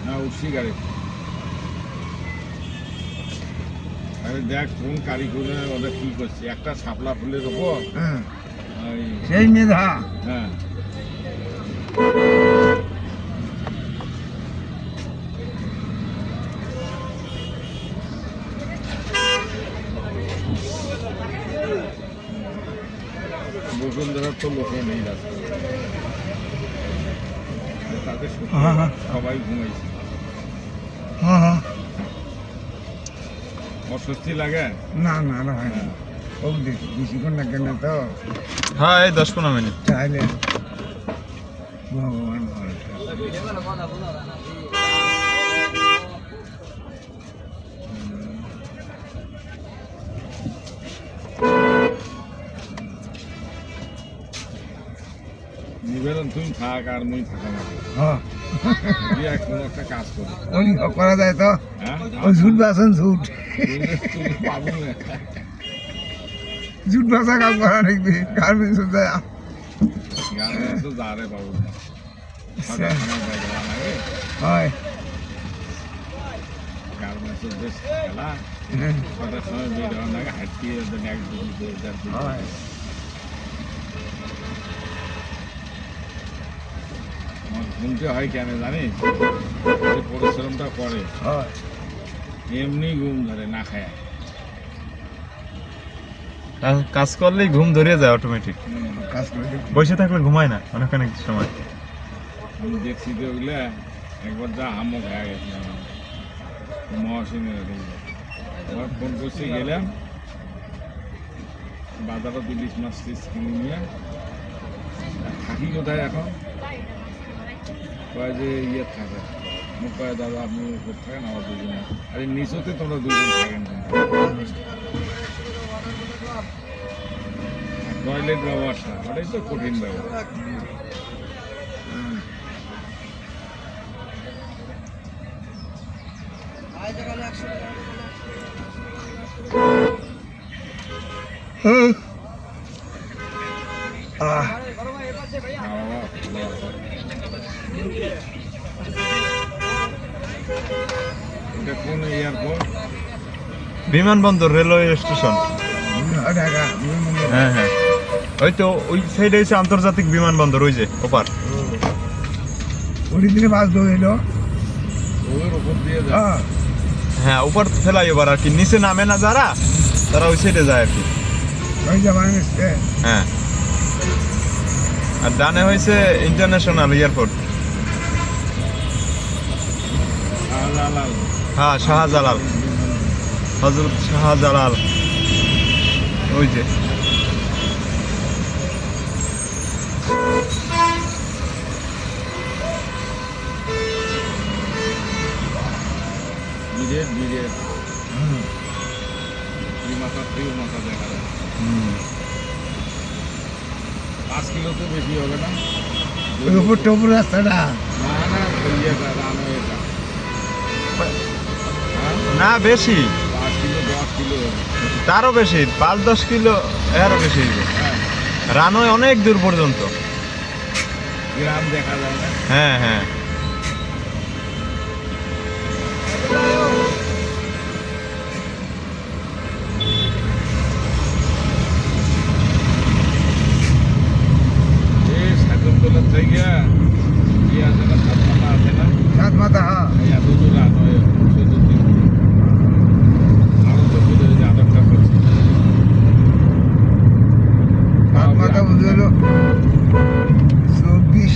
না উঠছি গাড়ি। আরে দেখ কোন কারিগরে ওটা কি করছে, একটা শাপলা ফুলের ওপর সেই মেধা। হ্যাঁ বসুন্ধরার তো লোক নেই রাস্তায়, তাদের সবাই ঘুমাইছে। অস্বস্তি লাগে না না না হয় না, ও বেশিক্ষণ লাগে না তো। হ্যাঁ এই 10-15 মিনিট। তাহলে ভগবান নিবেদন তুমি থাক আর মুই থাকা না, কোনো একটা কাজ করি। ওই করা যায় তো, হ্যাঁ ওই ঝুট বাসন ঝুট পাবো না, ঝুট বাসা কাম করা দেখবি গার্মেন্টস যায়। গার্মেন্টস তো যারে পাবো না, হয় গার্মেন্টসের বেশ খেলা, ছটার সময় বের হওয়ার লাগে হাঁটিয়ে এক দুটো হয়। আমার ঘুমতে হয় কেন জানিস, যে পরিশ্রমটা করে হয় এমনি ঘুম ধরে না খায়। কাজ করলেই ঘুম ধরে যায় অটোমেটিক, কাজ করে বসে থাকলে ঘুমায় না অনেকখানি সময়। আমি দেখছি তো ওগুলা একবার যা হামক হয়ে গেছে মহাসিনের। এবার ফোন করছি, গেলাম বাজারে 2 মাস কিনে নিয়ে। থাকি কোথায় এখন, কয় যে ইয়ে থাকে, মুখ কয় দাদা আপনি উপর থাকেন আমার দুজনে, আরে নিচতে তোমরা দুজন থাকেন, টয়লেট ব্যবহারটা ওটাই তো কঠিন ব্যবহার। এটা কোন এয়ারপোর্ট? বিমানবন্দর, রেলওয়ে স্টেশন। ঢাকা হ্যাঁ হ্যাঁ, ওই তো ওই সাইডে হচ্ছে আন্তর্জাতিক বিমানবন্দর, ওই যে ওপার। ওই দিনে বাস ধরেছিল ওর উপর দিয়ে যায়। হ্যাঁ উপর ফেলাই এবার আর কি, নিচে নামে না যারা, তারা ওই সাইডে যায় আর কি। ওই জামান হ্যাঁ, আর ডানে হয়েছে ইন্টারন্যাশনাল এয়ারপোর্ট। শাহজালাল। হ্যাঁ শাহজালাল, হজরত শাহজালাল, ওই যে। বিরেট বিরেট এই মাথা দেখা যায়। 5 কিলো তো বেশি হবে না? ওই উপর টপুর রাস্তাটা না না ইয়েটা রানওয়েটা না বেশি, 5 কিলো 10 কিলো হবে। তারও বেশি, 5-10 কিলো এরও বেশি হবে। হ্যাঁ রানওয়ে অনেক দূর পর্যন্ত। গ্রাম দেখা যায় না। হ্যাঁ হ্যাঁ, সাগরতলার থেকে ইয়ে আছে না, সাতমাথা আছে না, সাত মাথা। হ্যাঁ এত দূর রানওয়ে 14 আরো তো দূরে যে আদরটা করছে। সাত মাথা বুঝে হলো 24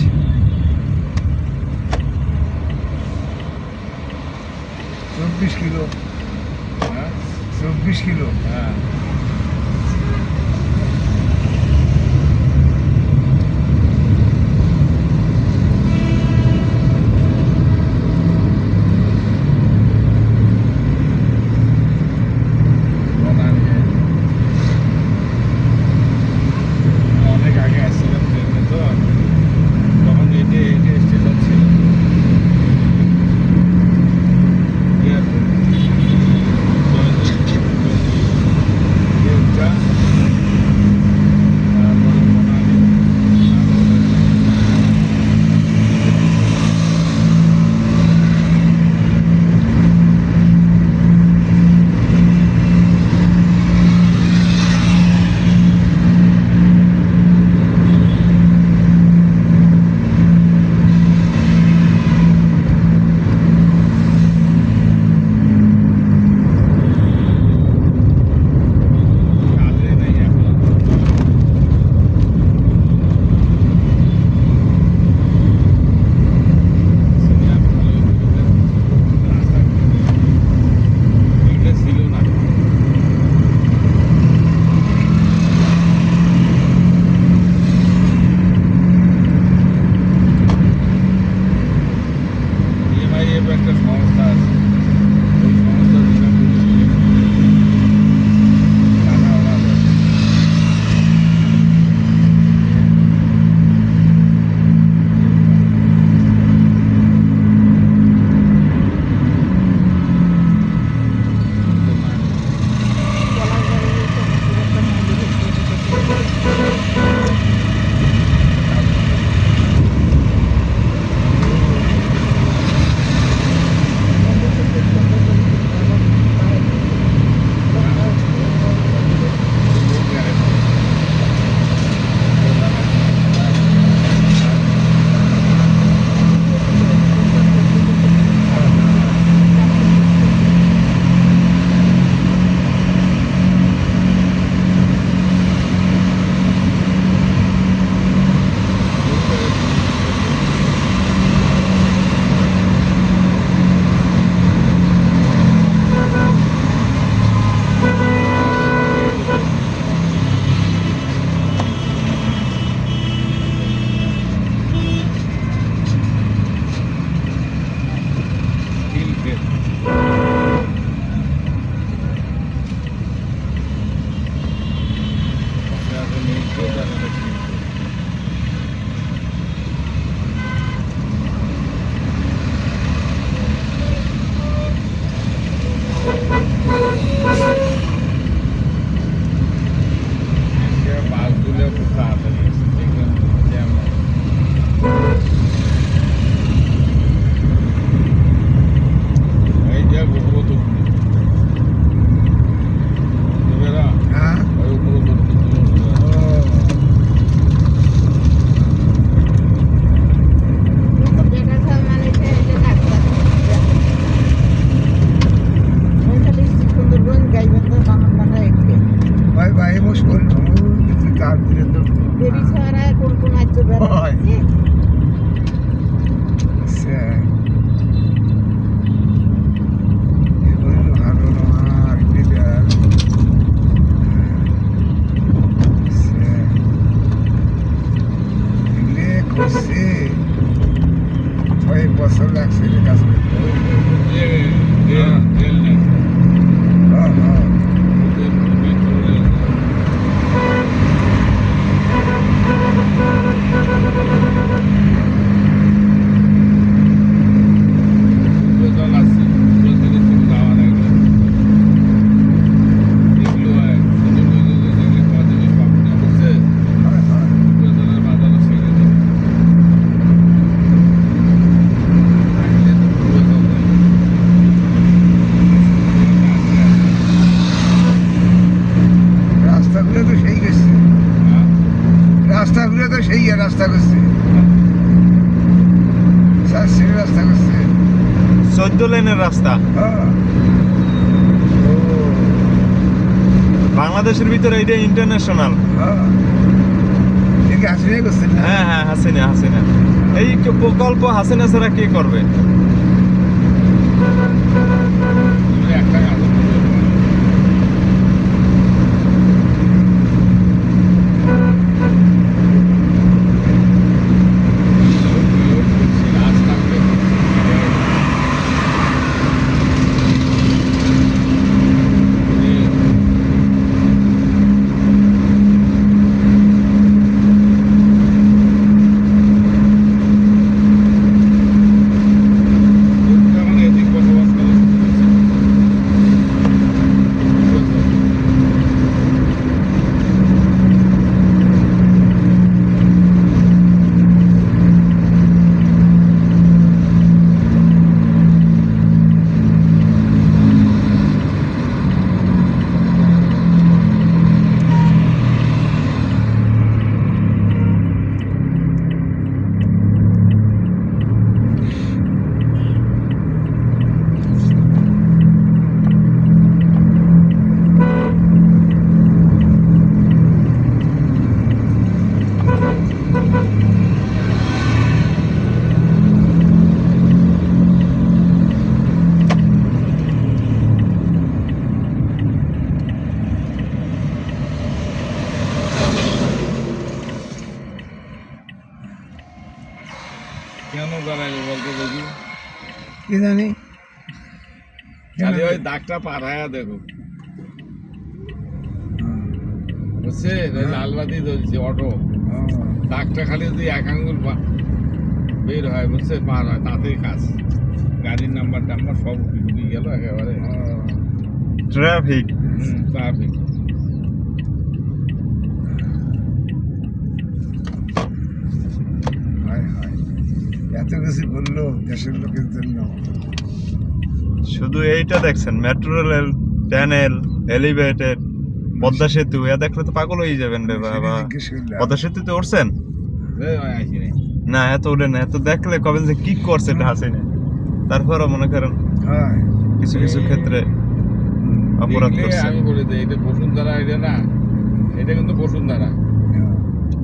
কিলো। হ্যাঁ 24 কিলো। হ্যাঁ অনেক আগে আসছিলাম ট্রেনে, তো তখন হেঁটে হেঁটে স্টেশন ছিল। এয়ারপোর্ট পূর্বে একটা সংস্থা আছে, ওই সংস্থা যেটা বলছিল টাকা ওরা দেয়। বাসগুলো খুব তাড়াতাড়ি এসে দেখলাম জ্যাম। এই যে উপরে তো হ্যাঁ ওই উপরে তো ভাই ভাই মুশকিল কিছু কাজ করে তো হয় আচ্ছা এগুলো ভালো আর বিদার আচ্ছা এগুলো করছে 6 বছর লাগছে রে কাজ করতে রেল নেই, হ্যাঁ হ্যাঁ মেট্রো রেল নেই। জল আছে, জল থেকে তুমি যাওয়া লাগবে। এগুলো হয় যেগুলো কদিনের পাপড়ি হচ্ছে হ্যাঁ হ্যাঁ জলের বাজারে ছেড়ে দেয়। থাকলে তো পুরো জল নেই। রাস্তাগুলো তো সেই গেছে রাস্তাগুলো তো সেই রাস্তা করছে 4 সিটের রাস্তা করছে 14 লেনের রাস্তা হ্যাঁ ও বাংলাদেশের ভিতরে এটা ইন্টারন্যাশনাল। হ্যাঁ ঠিক আছে নিয়ে করছেন না হ্যাঁ হ্যাঁ হাসিনা হাসিনা এই প্রকল্প হাসিনা ছাড়া কে করবে? তুমি একটা কাজ কি জানি খালি ওই দাগটা পার হয়ে দেখো বুঝছে লালবাতি জ্বলছে অটো দাগটা খালি যদি এক আঙ্গুল বের হয় বুঝছে পার হয় তাতেই কাজ গাড়ির নাম্বার টাম্বার সব উঠে গেল একেবারে ট্রাফিক ট্রাফিক এত কিছু করলো দেশের লোকের জন্য শুধু এইটা দেখছেন metro rail tunnel elevated Padma সেতু এ দেখলে তো পাগল হয়ে যাবেন রে বাবা জিজ্ঞেস করলাম। পদ্মা সেতুতে উঠছেন আসি নাই না এত উঠে না এত দেখলে কবেন যে কি করছে এটা হাসিনে তারপরও মনে করেন হ্যাঁ কিছু কিছু ক্ষেত্রে অপরাধ দেখলে করছে আমি বলে দিই এটা বসুন্ধরা এটা না এটা কিন্তু বসুন্ধরা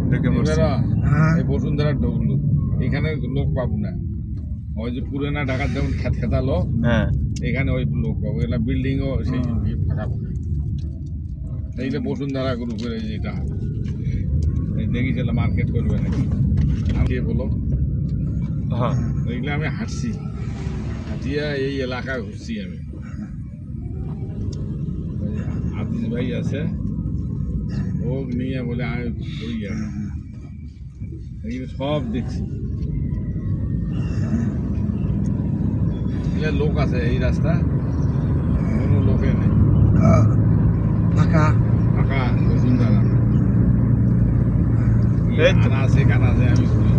ঢুকে পড়ছে এবারে হ্যাঁ এই বসুন্ধরা ঢুকলো এখানে লোক পাবো না ওই যে পুরোনা ঢাকার যেমন খেত খেতালো হ্যাঁ এখানে ওই লোক পাবো এগুলা বিল্ডিংও সেই ফাঁকা ফাঁকা এইটা বসুন্ধরা গ্রুপের এই যেটা এই দেখি চলে মার্কেট করবে নাকি আমি কে বলো হ্যাঁ এইগুলো আমি হাঁটছি হাঁটিয়া এই এলাকায় ঘুরছি আমি ওই আতিশ ভাই আছে ও নিয়ে বলে আমি করি এইগুলো সব দেখছি এগুলো লোক আছে এই রাস্তা কোনো লোকে নেই ফাঁকা ফাঁকা বসুন্ধরা এই তো। কানা আছে আমি ঘুরি